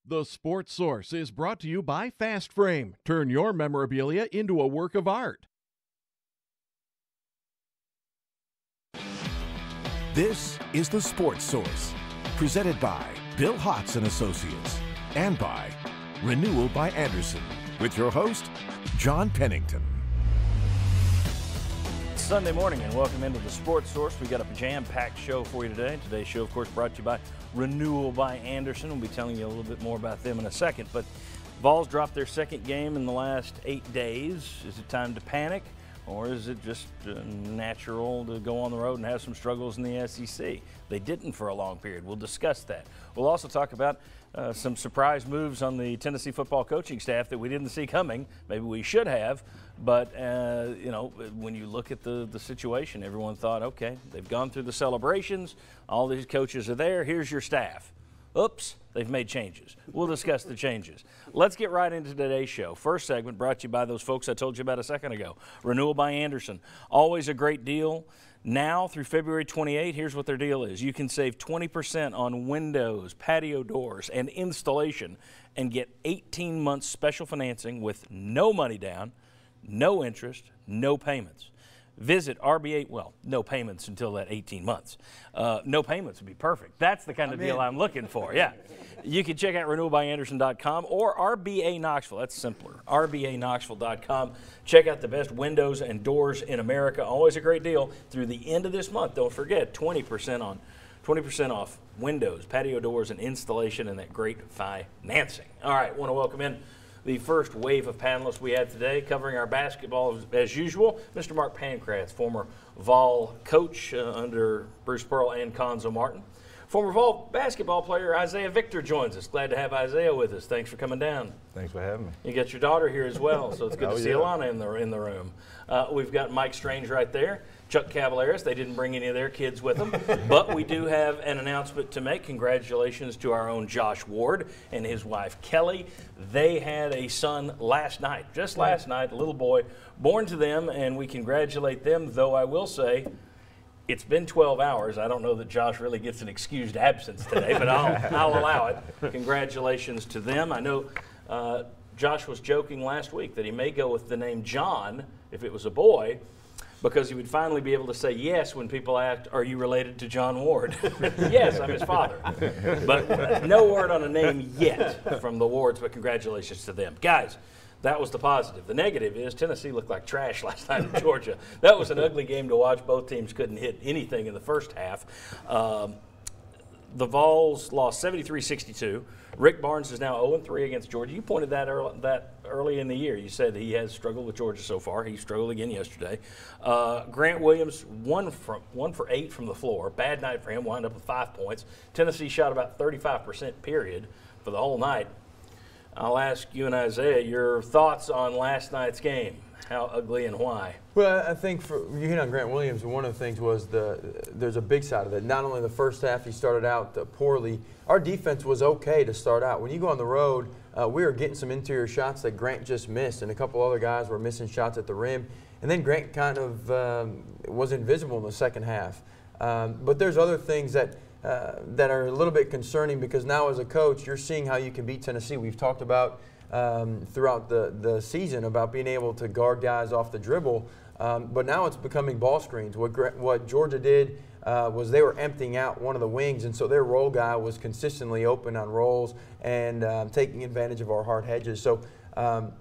The Sports Source is brought to you by Fast Frame. Turn your memorabilia into a work of art. This is The Sports Source, presented by Bill Hotz and Associates, and by Renewal by Andersen, with your host, John Pennington. Sunday morning, and welcome into The Sports Source. We got a jam-packed show for you today. Today's show, of course, brought to you by Renewal by Andersen. We'll be telling you a little bit more about them in a second. But Vols dropped their second game in the last 8 days. Is it time to panic, or is it just natural to go on the road and have some struggles in the SEC? They didn't for a long period. We'll discuss that. We'll also talk about some surprise moves on the Tennessee football coaching staff that we didn't see coming. Maybe we should have. But, you know, when you look at the situation, everyone thought, okay, they've gone through the celebrations. All these coaches are there. Here's your staff. Oops, they've made changes. We'll discuss the changes. Let's get right into today's show. First segment brought to you by those folks I told you about a second ago. Renewal by Andersen. Always a great deal. Now through February 28, here's what their deal is. You can save 20% on windows, patio doors, and installation and get 18 months special financing with no money down, no interest, no payments. Visit RBA, well, no payments until that 18 months. No payments would be perfect. That's the kind of deal I'm looking for, yeah. You can check out renewalbyandersen.com or RBA Knoxville. That's simpler, rbaknoxville.com. Check out the best windows and doors in America. Always a great deal through the end of this month. Don't forget, 20% off windows, patio doors, and installation, and that great financing. All right, want to welcome in the first wave of panelists we have today, covering our basketball as usual. Mr. Mark Pancratz, former Vol coach under Bruce Pearl and Cuonzo Martin. Former Vol basketball player Isaiah Victor joins us. Glad to have Isaiah with us. Thanks for coming down. Thanks for having me. You got your daughter here as well, so it's good to see Alana in the room. We've got Mike Strange right there. Chuck Cavaleris, they didn't bring any of their kids with them, but we do have an announcement to make. Congratulations to our own Josh Ward and his wife Kelly. They had a son last night, just last night, a little boy born to them, and we congratulate them, though I will say it's been 12 hours. I don't know that Josh really gets an excused absence today, but I'll allow it. Congratulations to them. I know Josh was joking last week that he may go with the name John if it was a boy, because he would finally be able to say yes when people asked, are you related to John Ward? Yes, I'm his father. But no word on a name yet from the Wards, but congratulations to them. Guys, that was the positive. The negative is Tennessee looked like trash last night in Georgia. That was an ugly game to watch. Both teams couldn't hit anything in the first half. The Vols lost 73-62. Rick Barnes is now 0-3 against Georgia. You pointed that early in the year. You said he has struggled with Georgia so far. He struggled again yesterday. Grant Williams, 1 for 8 from the floor. Bad night for him, wound up with 5 points. Tennessee shot about 35% period for the whole night. I'll ask you and Isaiah your thoughts on last night's game. How ugly and why? Well, I think you hit on Grant Williams, and one of the things was there's a big side of it. Not only the first half, he started out poorly. Our defense was okay to start out. When you go on the road, we were getting some interior shots that Grant just missed, and a couple other guys were missing shots at the rim. And then Grant kind of was invisible in the second half. But there's other things that are a little bit concerning, because now as a coach, you're seeing how you can beat Tennessee. We've talked about throughout the season about being able to guard guys off the dribble, but now it's becoming ball screens. What Georgia did was they were emptying out one of the wings, and so their roll guy was consistently open on rolls and taking advantage of our hard hedges. So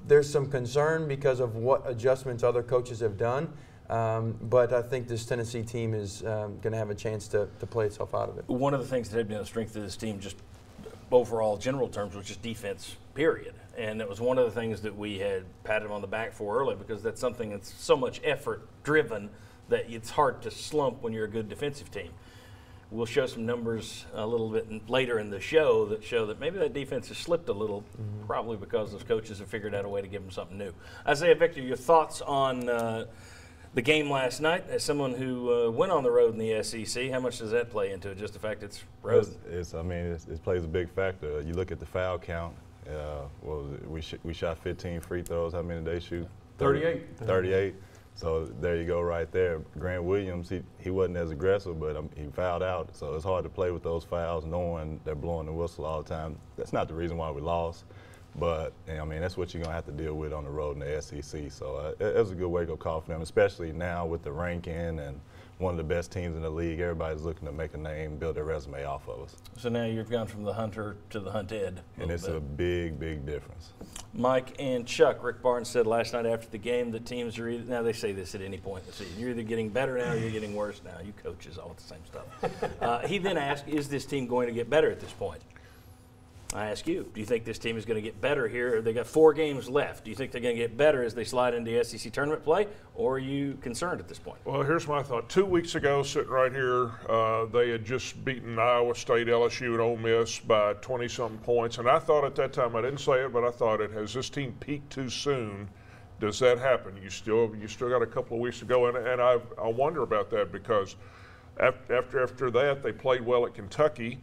there's some concern because of what adjustments other coaches have done. But I think this Tennessee team is going to have a chance to play itself out of it. One of the things that had been a strength of this team, just overall general terms, was just defense, period. And it was one of the things that we had patted him on the back for early, because that's something that's so much effort-driven that it's hard to slump when you're a good defensive team. We'll show some numbers a little bit later in the show that maybe that defense has slipped a little, probably because those coaches have figured out a way to give them something new. Isaiah Victor, your thoughts on the game last night, as someone who went on the road in the SEC, how much does that play into it, just the fact it's road? It plays a big factor. You look at the foul count. What was it? We shot 15 free throws. How many did they shoot? 38. 38. So there you go right there. Grant Williams, he wasn't as aggressive, but he fouled out. So it's hard to play with those fouls knowing they're blowing the whistle all the time. That's not the reason why we lost. But, I mean, that's what you're going to have to deal with on the road in the SEC. So it was a good wake-up call for them, especially now with the ranking and one of the best teams in the league. Everybody's looking to make a name, build their resume off of us. So now you've gone from the hunter to the hunted. And it's a big, big difference. Mike and Chuck, Rick Barnes said last night after the game that teams are either, now they say this at any point in the season, you're either getting better now or you're getting worse now. You coaches all the same stuff. He then asked, is this team going to get better at this point? I ask you, do you think this team is going to get better here? They got 4 games left. Do you think they're going to get better as they slide into SEC tournament play, or are you concerned at this point? Well, here's my thought. 2 weeks ago, sitting right here, they had just beaten Iowa State, LSU, and Ole Miss by 20-something points. And I thought at that time, I didn't say it, but I thought it, has this team peaked too soon? Does that happen? You still got a couple of weeks to go, and I wonder about that because after that, they played well at Kentucky.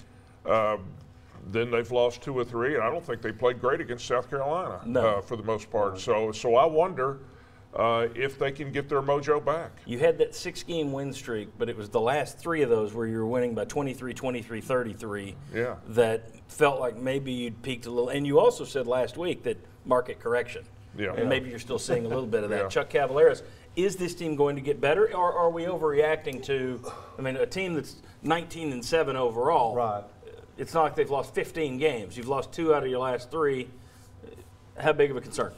Then they've lost 2 or 3, and I don't think they played great against South Carolina for the most part. So I wonder if they can get their mojo back. You had that 6-game win streak, but it was the last 3 of those where you were winning by 23, 23, 33 that felt like maybe you'd peaked a little. And you also said last week that market correction. Yeah. And maybe you're still seeing a little bit of that. Chuck Cavaleras, is this team going to get better, or are we overreacting to, I mean, a team that's 19-7 overall? Right. It's not like they've lost 15 games. You've lost 2 out of your last 3. How big of a concern?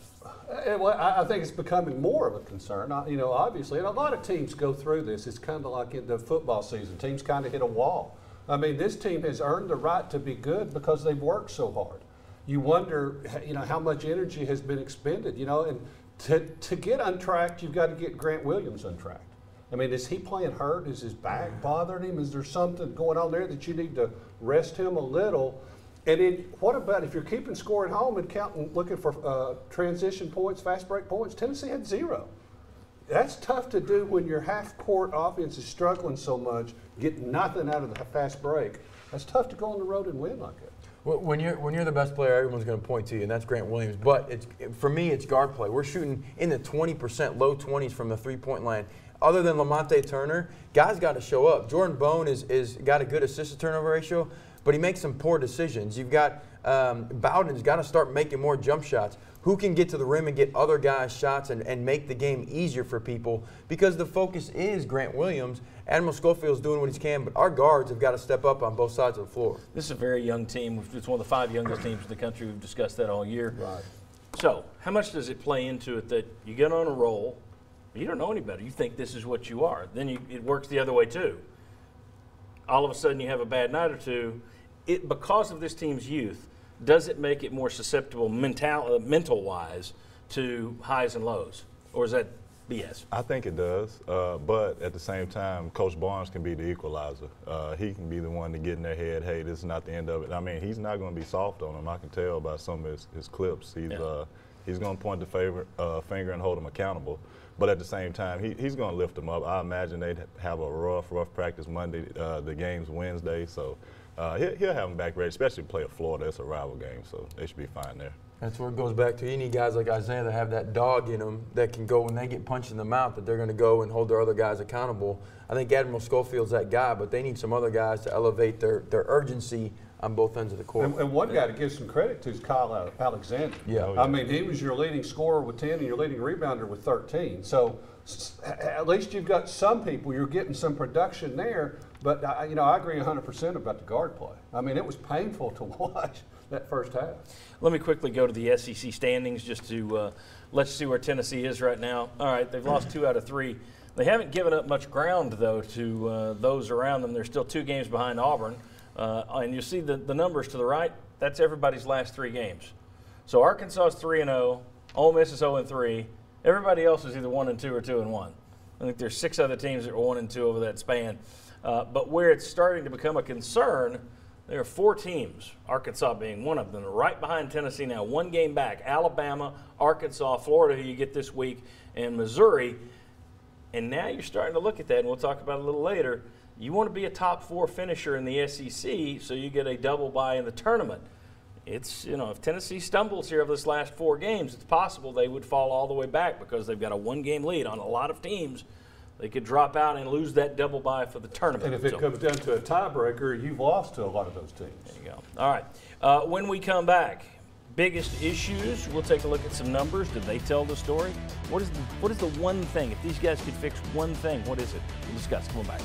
Well, I think it's becoming more of a concern. Obviously, and a lot of teams go through this. It's kind of like in the football season. Teams kind of hit a wall. I mean, this team has earned the right to be good because they've worked so hard. You wonder, how much energy has been expended, and to get untracked, you've got to get Grant Williams untracked. I mean, is he playing hurt? Is his back bothering him? Is there something going on there that you need to rest him a little? And then what about if you're keeping score at home and counting, looking for transition points, fast break points? Tennessee had 0. That's tough to do when your half-court offense is struggling so much, getting nothing out of the fast break. That's tough to go on the road and win like that. When you're the best player, everyone's going to point to you, and that's Grant Williams. But for me, it's guard play. We're shooting in the 20%, low 20s from the 3-point line. Other than Lamonte Turner, guys got to show up. Jordan Bone is got a good assist-to-turnover ratio, but he makes some poor decisions. You've got Bowden's got to start making more jump shots. Who can get to the rim and get other guys shots and make the game easier for people? Because the focus is Grant Williams. Admiral Schofield's doing what he can, but our guards have got to step up on both sides of the floor. This is a very young team. It's one of the 5 youngest teams in the country. We've discussed that all year. Right. So how much does it play into it that you get on a roll, you don't know any better. You think this is what you are. Then it works the other way too. All of a sudden you have a bad night or two. Because of this team's youth, does it make it more susceptible mental-wise to highs and lows? Or is that BS? I think it does. But at the same time, Coach Barnes can be the equalizer. He can be the one to get in their head, hey, this is not the end of it. I mean, he's not going to be soft on them. I can tell by some of his clips. He's going to point the finger and hold them accountable. But at the same time, he's going to lift them up. I imagine they'd have a rough practice Monday. The game's Wednesday, so he'll have them back ready, especially to play at Florida. It's a rival game, so they should be fine there. That's where it goes back to. You need guys like Isaiah that have that dog in them that can go when they get punched in the mouth, that they're going to go and hold their other guys accountable. I think Admiral Schofield's that guy, but they need some other guys to elevate their urgency on both ends of the court. And one guy to give some credit to is Kyle Alexander. Yeah. I mean, he was your leading scorer with 10 and your leading rebounder with 13. So at least you've got some people, you're getting some production there. But, I agree 100% about the guard play. I mean, it was painful to watch that first half. Let me quickly go to the SEC standings just to let you see where Tennessee is right now. All right, they've lost 2 out of 3. They haven't given up much ground, though, to those around them. They're still 2 games behind Auburn. And you see the numbers to the right, that's everybody's last 3 games. So Arkansas is 3-0, Ole Miss is 0-3. Everybody else is either 1-2 or 2-1. I think there's 6 other teams that are 1-2 over that span. But where it's starting to become a concern, there are 4 teams, Arkansas being one of them, right behind Tennessee now, 1 game back. Alabama, Arkansas, Florida, who you get this week, and Missouri. And now you're starting to look at that, and we'll talk about it a little later. You want to be a top 4 finisher in the SEC, so you get a double bye in the tournament. it's, if Tennessee stumbles here over this last 4 games, it's possible they would fall all the way back because they've got a 1-game lead on a lot of teams. They could drop out and lose that double bye for the tournament. And if it comes down to a tiebreaker, you've lost to a lot of those teams. There you go. All right. When we come back, biggest issues, we'll take a look at some numbers. Did they tell the story? What is the one thing? If these guys could fix one thing, what is it? We'll discuss. Come on back.